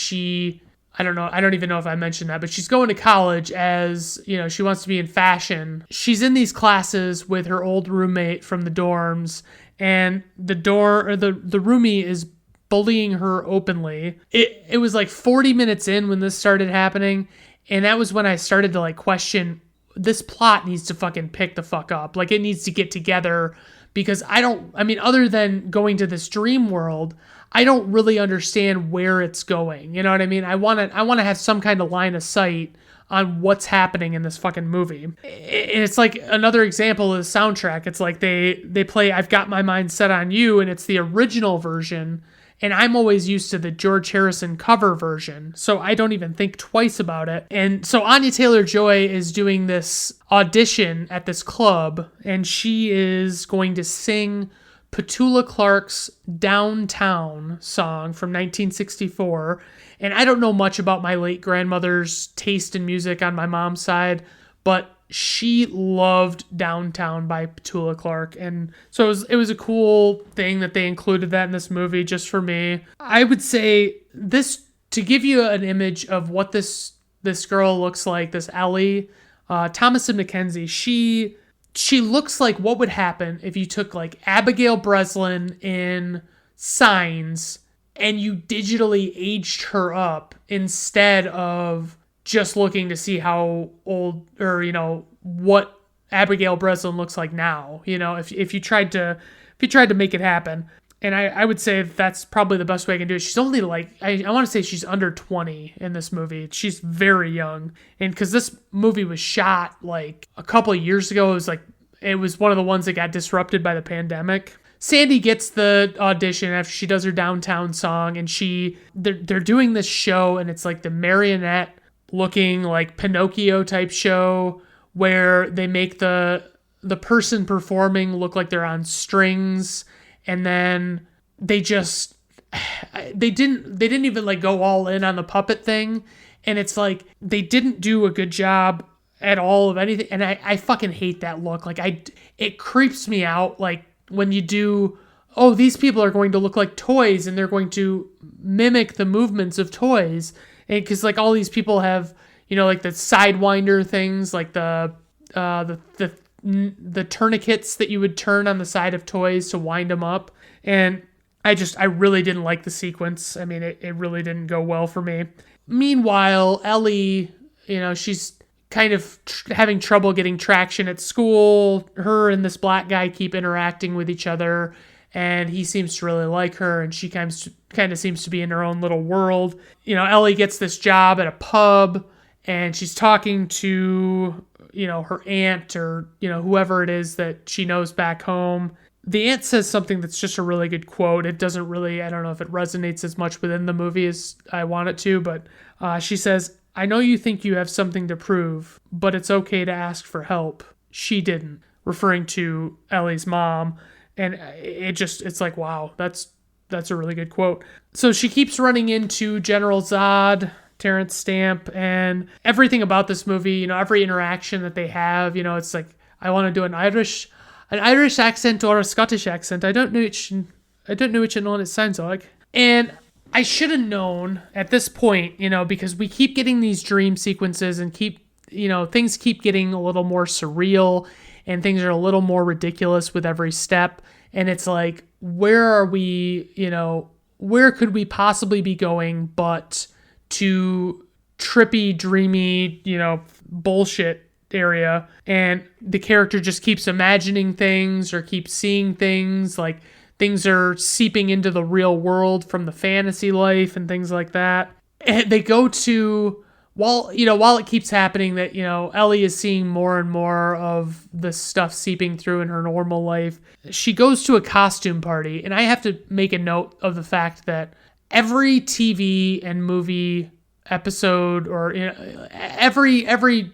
Speaker 1: I don't even know if I mentioned that, but she's going to college as, she wants to be in fashion. She's in these classes with her old roommate from the dorms, and the roomie is bullying her openly. It was like 40 minutes in when this started happening, and that was when I started to like question, this plot needs to fucking pick the fuck up. Like, it needs to get together, because other than going to this dream world, I don't really understand where it's going. You know what I mean? I want to have some kind of line of sight on what's happening in this fucking movie. And it's like another example of the soundtrack. It's like they play I've Got My Mind Set on You, and it's the original version. And I'm always used to the George Harrison cover version, so I don't even think twice about it. And so Anya Taylor-Joy is doing this audition at this club, and she is going to sing Petula Clark's Downtown song from 1964. And I don't know much about my late grandmother's taste in music on my mom's side, but she loved Downtown by Petula Clark. And so it was a cool thing that they included that in this movie just for me. I would say this, to give you an image of what this girl looks like, this Ellie, Thomasin McKenzie, she looks like what would happen if you took like Abigail Breslin in Signs and you digitally aged her up instead of just looking to see how old, or, what Abigail Breslin looks like now. If you tried to make it happen. And I would say that's probably the best way I can do it. She's only like, I want to say she's under 20 in this movie. She's very young. And because this movie was shot like a couple of years ago, it was one of the ones that got disrupted by the pandemic. Sandy gets the audition after she does her Downtown song, and they're doing this show, and it's like the marionette looking like Pinocchio type show where they make the person performing look like they're on strings. And then they didn't even like go all in on the puppet thing. And it's like, they didn't do a good job at all of anything. And I fucking hate that look. Like it creeps me out. Like when you do, oh, these people are going to look like toys and they're going to mimic the movements of toys. And cause like all these people have, like the sidewinder things, like the tourniquets that you would turn on the side of toys to wind them up. And I really didn't like the sequence. I mean, it really didn't go well for me. Meanwhile, Ellie, she's kind of having trouble getting traction at school. Her and this black guy keep interacting with each other, and he seems to really like her, and she kind of seems to be in her own little world. Ellie gets this job at a pub, and she's talking to her aunt or, whoever it is that she knows back home. The aunt says something that's just a really good quote. It doesn't really, I don't know if it resonates as much within the movie as I want it to, but she says, "I know you think you have something to prove, but it's okay to ask for help. She didn't," referring to Ellie's mom. And it's like, wow, that's a really good quote. So she keeps running into General Zod, Terrence Stamp, and everything about this movie, every interaction that they have, it's like, I want to do an Irish accent or a Scottish accent. I don't know which one it sounds like. And I should have known at this point, because we keep getting these dream sequences and things keep getting a little more surreal and things are a little more ridiculous with every step. And it's like, where are we, where could we possibly be going but to trippy, dreamy, bullshit area. And the character just keeps imagining things or keeps seeing things, like things are seeping into the real world from the fantasy life and things like that. And they go to, while it keeps happening that, Ellie is seeing more and more of the stuff seeping through in her normal life, she goes to a costume party. And I have to make a note of the fact that every TV and movie episode or every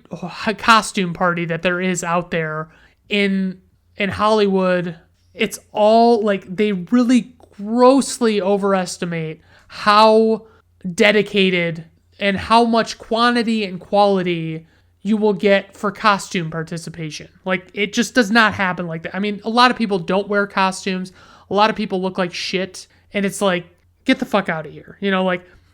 Speaker 1: costume party that there is out there in Hollywood, it's all like they really grossly overestimate how dedicated and how much quantity and quality you will get for costume participation. Like, it just does not happen like that. I mean, a lot of people don't wear costumes. A lot of people look like shit. And it's like, get the fuck out of here.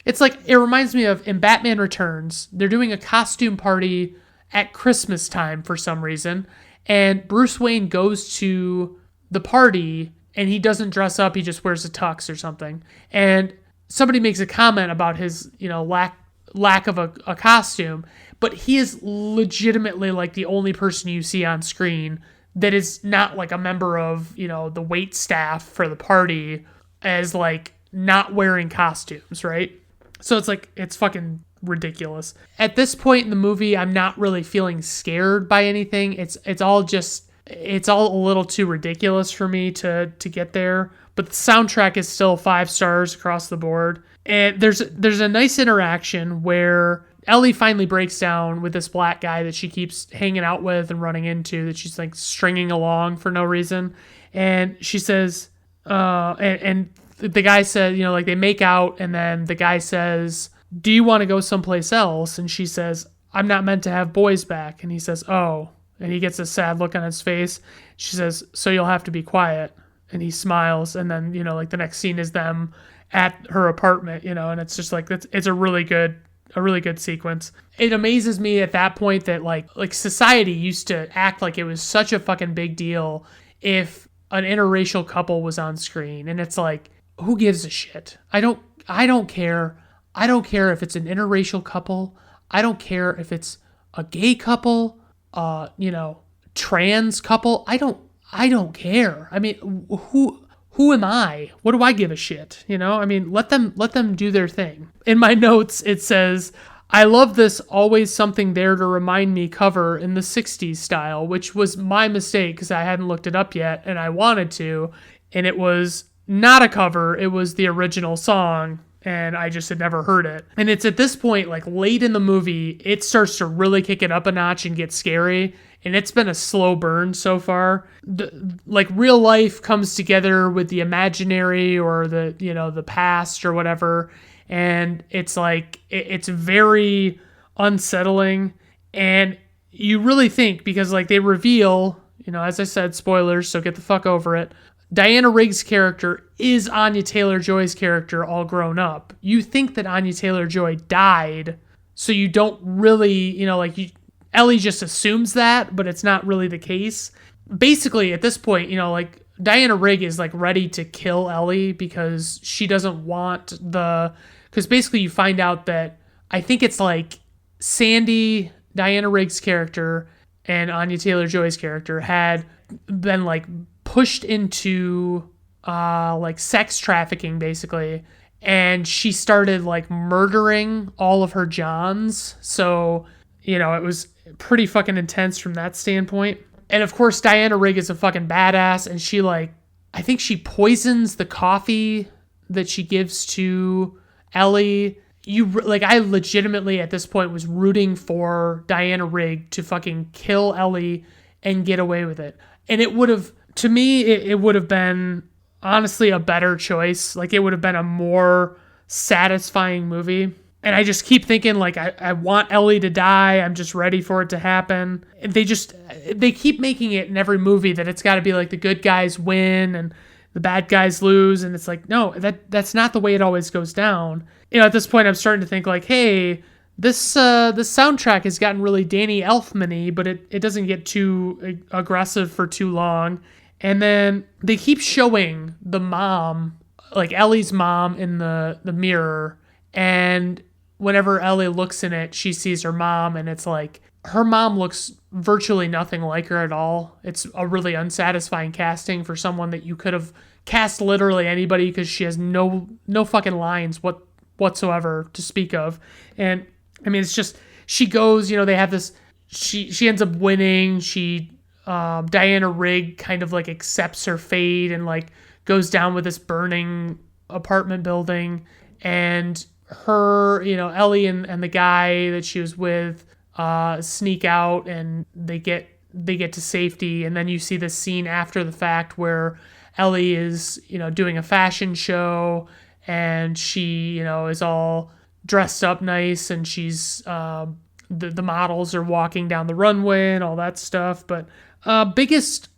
Speaker 1: It's like, it reminds me of in Batman Returns, they're doing a costume party at Christmas time for some reason. And Bruce Wayne goes to the party and he doesn't dress up. He just wears a tux or something. And somebody makes a comment about his, lack of a costume, but he is legitimately like the only person you see on screen that is not like a member of, the wait staff for the party as like not wearing costumes, right? So it's like, it's fucking ridiculous. At this point in the movie, I'm not really feeling scared by anything. It's all a little too ridiculous for me to get there. But the soundtrack is still 5 stars across the board. And there's a nice interaction where Ellie finally breaks down with this black guy that she keeps hanging out with and running into, that she's like stringing along for no reason. And she says, and the guy said, like they make out, and then the guy says, "Do you want to go someplace else?" And she says, "I'm not meant to have boys back." And he says, "Oh." And he gets a sad look on his face. She says, "So you'll have to be quiet." And he smiles. And then, like the next scene is them at her apartment, and it's just like, it's a really good sequence. It amazes me at that point that like society used to act like it was such a fucking big deal if an interracial couple was on screen. And it's like, who gives a shit? I don't care. I don't care if it's an interracial couple. I don't care if it's a gay couple, trans couple. I don't care. I mean, who am I? What do I give a shit? I mean, let them do their thing. In my notes, it says, I love this always something there to remind me cover in the 60s style, which was my mistake because I hadn't looked it up yet and I wanted to. And it was not a cover. It was the original song. And I just had never heard it. And it's at this point, like late in the movie, it starts to really kick it up a notch and get scary. And it's been a slow burn so far. Like real life comes together with the imaginary or the past or whatever. And it's like, it's very unsettling. And you really think, because like they reveal, as I said, spoilers, so get the fuck over it. Diana Rigg's character is Anya Taylor-Joy's character all grown up. You think that Anya Taylor-Joy died, so you don't really, Ellie just assumes that, but it's not really the case. Basically, at this point, Diana Rigg is like ready to kill Ellie because she doesn't want because basically you find out that I think it's like Sandy, Diana Rigg's character, and Anya Taylor-Joy's character had been like pushed into like sex trafficking basically, and she started like murdering all of her Johns. So it was pretty fucking intense from that standpoint. And of course Diana Rigg is a fucking badass, and she I think she poisons the coffee that she gives to Ellie. I legitimately at this point was rooting for Diana Rigg to fucking kill Ellie and get away with it. And it would have, to me, it would have been honestly a better choice. Like it would have been a more satisfying movie. And I just keep thinking like, I want Ellie to die. I'm just ready for it to happen. They keep making it in every movie that it's got to be like the good guys win and the bad guys lose. And it's like, no, that's not the way it always goes down. At this point I'm starting to think like, hey, this soundtrack has gotten really Danny Elfman-y, but it doesn't get too aggressive for too long. And then they keep showing the mom, like Ellie's mom in the mirror. And whenever Ellie looks in it, she sees her mom, and it's like her mom looks virtually nothing like her at all. It's a really unsatisfying casting for someone that you could have cast literally anybody, because she has no fucking lines whatsoever to speak of. And I mean, it's just, she goes, they have this, she ends up winning. Diana Rigg kind of like accepts her fate and like goes down with this burning apartment building, and her, Ellie and the guy that she was with sneak out, and they get to safety. And then you see this scene after the fact where Ellie is, doing a fashion show, and she, is all dressed up nice, and she's the models are walking down the runway and all that stuff. But biggest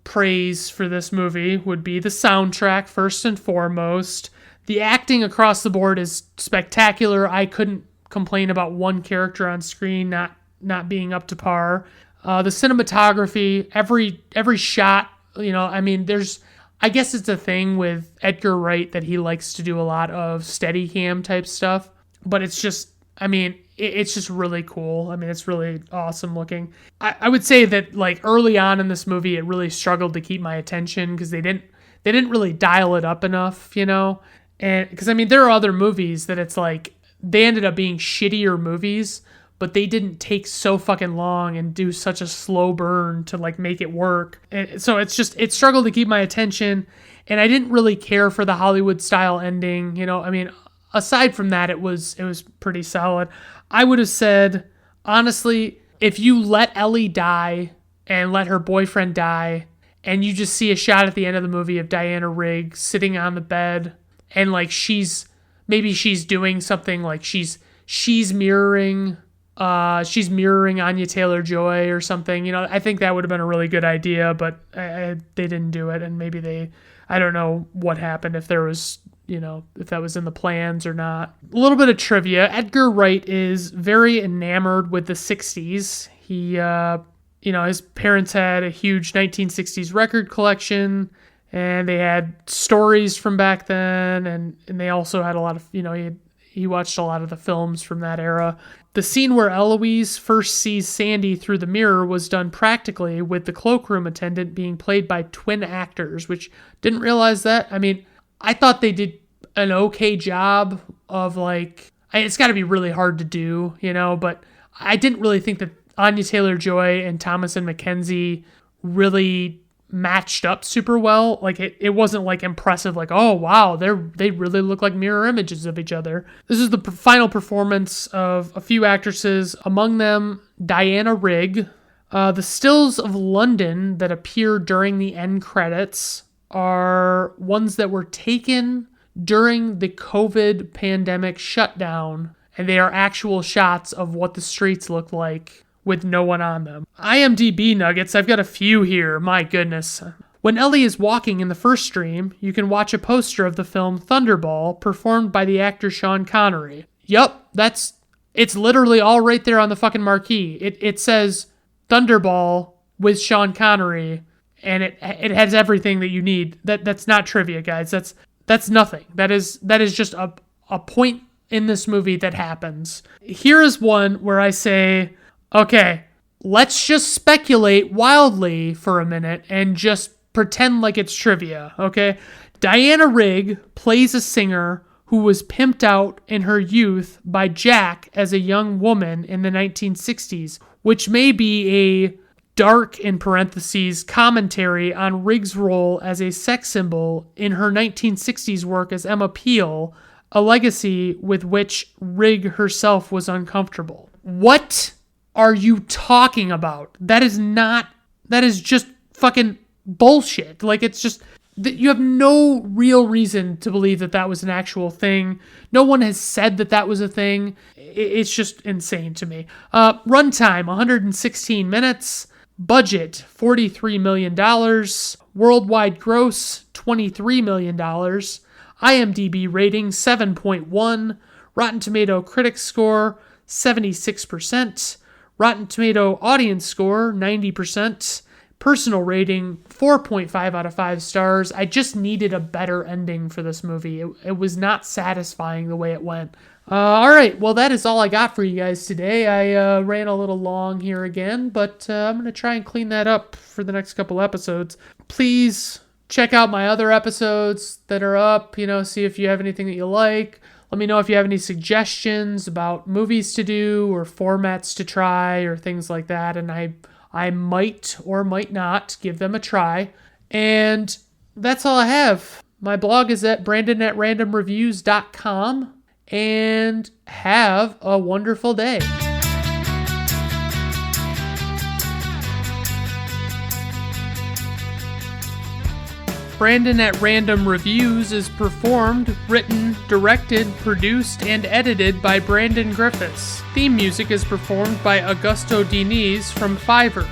Speaker 1: praise for this movie would be the soundtrack first and foremost. The acting across the board is spectacular. I couldn't complain about one character on screen not being up to par. The cinematography, every shot, I mean, I guess it's a thing with Edgar Wright that he likes to do a lot of Steadicam type stuff, but it's just, I mean, it's just really cool. I mean, it's really awesome looking. I would say that like early on in this movie, it really struggled to keep my attention because they didn't really dial it up enough, And because I mean, there are other movies that it's like they ended up being shittier movies, but they didn't take so fucking long and do such a slow burn to like make it work. And so it struggled to keep my attention, and I didn't really care for the Hollywood style ending. I mean, aside from that, it was pretty solid. I would have said, honestly, if you let Ellie die and let her boyfriend die, and you just see a shot at the end of the movie of Diana Rigg sitting on the bed, and like she's doing something, like she's mirroring Anya Taylor-Joy or something, I think that would have been a really good idea, but they didn't do it. And maybe I don't know what happened, if there was, if that was in the plans or not. A little bit of trivia. Edgar Wright is very enamored with the 60s. He, his parents had a huge 1960s record collection. and they had stories from back then, and they also had a lot of, he watched a lot of the films from that era. The scene where Eloise first sees Sandy through the mirror was done practically, with the cloakroom attendant being played by twin actors, which didn't realize that. I mean, I thought they did an okay job of, like, it's got to be really hard to do, but I didn't really think that Anya Taylor-Joy and Thomasin McKenzie really matched up super well. Like, it wasn't like impressive, like, oh wow, they really look like mirror images of each other. This is the final performance of a few actresses, among them Diana Rigg. The stills of London that appear during the end credits are ones that were taken during the COVID pandemic shutdown, and they are actual shots of what the streets look like with no one on them. IMDb nuggets, I've got a few here, my goodness. When Ellie is walking in the first stream, you can watch a poster of the film Thunderball, performed by the actor Sean Connery. Yup, it's literally all right there on the fucking marquee. It says Thunderball with Sean Connery, and it has everything that you need. That's not trivia, guys. That's nothing. That is just a point in this movie that happens. Here is one where I say, okay, let's just speculate wildly for a minute and just pretend like it's trivia, okay? Diana Rigg plays a singer who was pimped out in her youth by Jack as a young woman in the 1960s, which may be a dark, in parentheses, commentary on Rigg's role as a sex symbol in her 1960s work as Emma Peel, a legacy with which Rigg herself was uncomfortable. What are you talking about? That is just fucking bullshit. Like, it's just, you have no real reason to believe that was an actual thing. No one has said that was a thing. It's just insane to me. Runtime, 116 minutes. Budget, $43 million. Worldwide gross, $23 million. IMDb rating, 7.1. Rotten Tomato critics score, 76%. Rotten Tomato audience score, 90%. Personal rating, 4.5 out of 5 stars. I just needed a better ending for this movie. It was not satisfying the way it went. All right, well, that is all I got for you guys today. I ran a little long here again, but I'm going to try and clean that up for the next couple episodes. Please check out my other episodes that are up, see if you have anything that you like. Let me know if you have any suggestions about movies to do or formats to try or things like that, and I might or might not give them a try. And that's all I have. My blog is at brandonatrandom.reviews.com, and have a wonderful day. Brandon at Random Reviews is performed, written, directed, produced, and edited by Brandon Griffiths. Theme music is performed by Augusto Diniz from Fiverr.